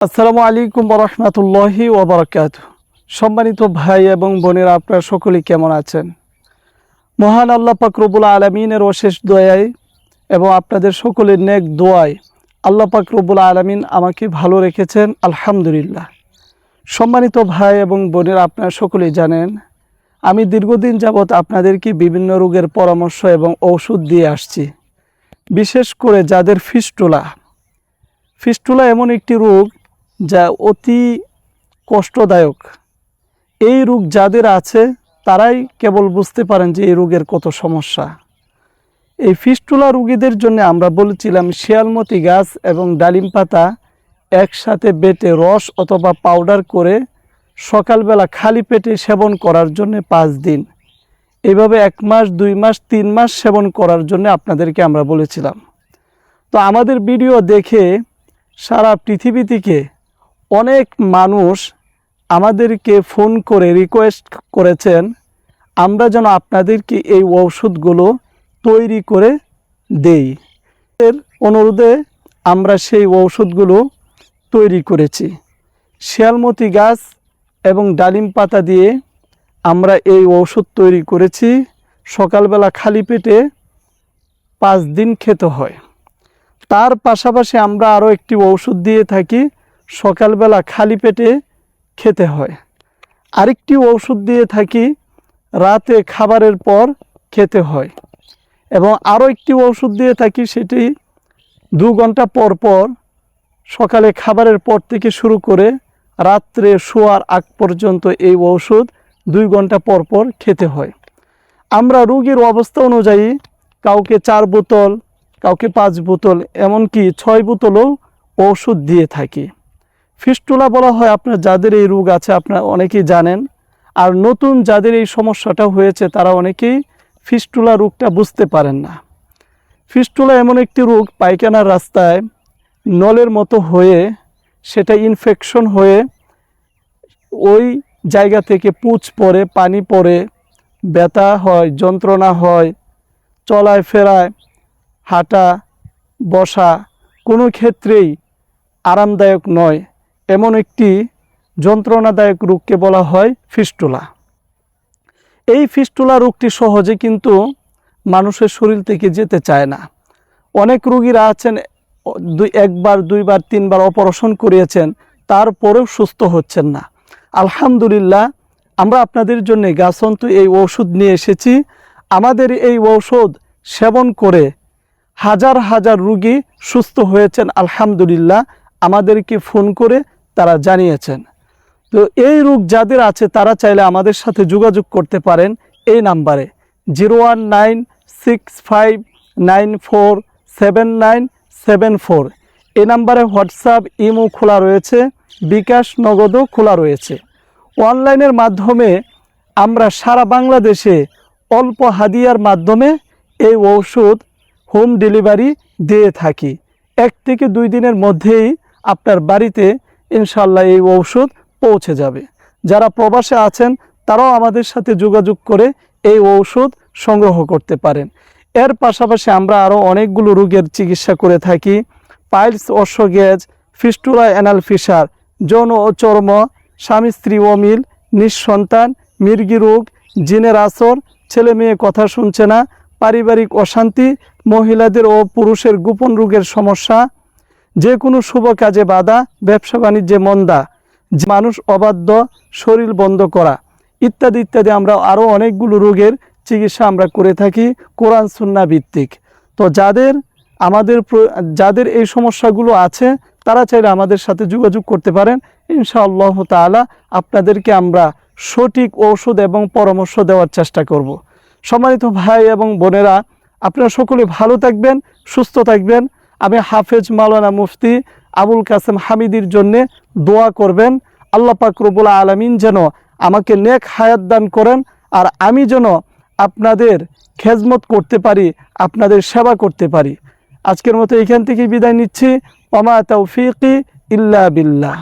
আসসালামু আলাইকুম ওয়া রাহমাতুল্লাহি ওয়া বারাকাতুহু। সম্মানিত ভাই এবং বোনেরা, আপনারা সকলেই কেমন আছেন? মহান আল্লাহ পাক রব্বুল আলামিনের অশেষ দয়ায় এবং আপনাদের সকলের নেক দোয়ায় আল্লাহ পাক রব্বুল আলামিন আমাকে ভালো রেখেছেন, আলহামদুলিল্লাহ। সম্মানিত ভাই এবং বোনেরা, আপনারা সকলেই জানেন আমি দীর্ঘদিন যাবৎ আপনাদেরকে বিভিন্ন রোগের পরামর্শ এবং ঔষধ দিয়ে আসছি। বিশেষ করে যাদের ফিস্টুলা এমন একটি রোগ যা অতি কষ্টদায়ক। এই রোগ যাদের আছে তারাই কেবল বুঝতে পারেন যে এই রোগের কত সমস্যা। এই ফিস্টুলা রোগীদের জন্য আমরা বলেছিলাম শিয়ালমতি গাছ এবং ডালিম পাতা একসাথে বেটে রস অথবা পাউডার করে সকালবেলা খালি পেটে সেবন করার জন্য 5 দিন, এভাবে 1 মাস 2 মাস 3 মাস সেবন করার জন্য আপনাদেরকে আমরা বলেছিলাম। তো আমাদের ভিডিও দেখে সারা পৃথিবী থেকে অনেক মানুষ আমাদেরকে ফোন করে রিকোয়েস্ট করেছেন আমরা যেন আপনাদেরকে এই ঔষধগুলো তৈরি করে দেই। এর অনুরোধে আমরা সেই ঔষধগুলো তৈরি করেছি। শিয়ালমতি গাছ এবং ডালিম পাতা দিয়ে আমরা এই ঔষধ তৈরি করেছি। সকালবেলা খালি পেটে 5 দিন খেতে হয়। তার পাশাপাশি আমরা আরও একটি ঔষধ দিয়ে থাকি, সকালবেলা খালি পেটে খেতে হয়। আরেকটি ঔষধ দিয়ে থাকি, রাতে খাবারের পর খেতে হয়। এবং আরও একটি ঔষধ দিয়ে থাকি, সেটি 2 ঘন্টা পর পর সকালে খাবারের পর থেকে শুরু করে রাত্রে শোয়ার আগ পর্যন্ত এই ঔষধ 2 ঘন্টা পর পর খেতে হয়। আমরা রোগীর অবস্থা অনুযায়ী কাউকে 4 বোতল, কাউকে 5 বোতল, এমনকি 6 বোতলও ওষুধ দিয়ে থাকি। ফিস্টুলা বলা হয় আপনার যাদের এই রোগ আছে আপনারা অনেকেই জানেন, আর নতুন যাদের এই সমস্যাটা হয়েছে তারা অনেকেই ফিস্টুলা রোগটা বুঝতে পারেন না। ফিস্টুলা এমন একটি রোগ, পায়খানার রাস্তায় নলের মতো হয়ে সেটা ইনফেকশন হয়ে ওই জায়গা থেকে পুঁজ পড়ে, পানি পড়ে, ব্যথা হয়, যন্ত্রণা হয়, চলায় ফেরায়, হাঁটা বসা কোনো ক্ষেত্রেই আরামদায়ক নয়, এমন একটি যন্ত্রণাদায়ক রোগকে বলা হয় ফিস্টুলা। এই ফিস্টুলা রোগটি সহজে কিন্তু মানুষের শরীর থেকে যেতে চায় না। অনেক রোগীরা আছেন 1 বার 2 বার 3 বার অপারেশন করিয়েছেন, তারপরেও সুস্থ হচ্ছেন না। আলহামদুলিল্লাহ, আমরা আপনাদের জন্য গাছন্তু এই ঔষধ নিয়ে এসেছি। আমাদের এই ঔষধ সেবন করে হাজার হাজার রোগী সুস্থ হয়েছেন আলহামদুলিল্লাহ, আমাদেরকে ফোন করে তারা জানিয়েছেন। তো এই রোগ যাদের আছে তারা চাইলে আমাদের সাথে যোগাযোগ করতে পারেন এই নাম্বারে 01965947974। এই নাম্বারে হোয়াটসঅ্যাপ, ইমো খোলা রয়েছে, বিকাশ নগদও খোলা রয়েছে। অনলাইনের মাধ্যমে আমরা সারা বাংলাদেশে অল্প হাদিয়ার মাধ্যমে এই ঔষধ হোম ডেলিভারি দিয়ে থাকি। 1 থেকে 2 দিনের মধ্যেই আপনার বাড়িতে ইনশাল্লাহ এই ঔষধ পৌঁছে যাবে। যারা প্রবাসে আছেন তারাও আমাদের সাথে যোগাযোগ করে এই ঔষধ সংগ্রহ করতে পারেন। এর পাশাপাশি আমরা আরও অনেকগুলো রোগের চিকিৎসা করে থাকি। পাইলস, অশ্বগ্যাস, ফিস্টুলা, অ্যানাল ফিসার, যৌন ও চর্ম, স্বামী স্ত্রী অমিল, নিঃসন্তান, মির্গি রোগ, জিনের আসর, ছেলে মেয়ে কথা শুনছে না, পারিবারিক অশান্তি, মহিলাদের ও পুরুষের গোপন রোগের সমস্যা, যে কোনো শুভ কাজে বাধা, ব্যবসা বাণিজ্যে মন্দা, মানুষ অবাধ্য, শরীর বন্ধ করা ইত্যাদি ইত্যাদি আমরা আরও অনেকগুলো রোগের চিকিৎসা আমরা করে থাকি কোরআন সুন্নাহ ভিত্তিক। তো যাদের এই সমস্যাগুলো আছে তারা চাইলে আমাদের সাথে যোগাযোগ করতে পারেন। ইনশাআল্লাহ তাআলা আপনাদেরকে আমরা সঠিক ঔষধ এবং পরামর্শ দেওয়ার চেষ্টা করব। সম্মানিত ভাই এবং বোনেরা, আপনারা সকলে ভালো থাকবেন, সুস্থ থাকবেন। আমি হাফেজ মাওলানা মুফতি আবুল কাসেম হামিদির জন্যে দোয়া করবেন। আল্লাহ পাক রব্বুল আলামিন যেন আমাকে নেক হায়াত দান করেন, আর আমি যেন আপনাদের খেজমত করতে পারি, আপনাদের সেবা করতে পারি। আজকের মতো এখান থেকেই বিদায় নিচ্ছি। ওমা তাওফিকি ইল্লা বিল্লাহ।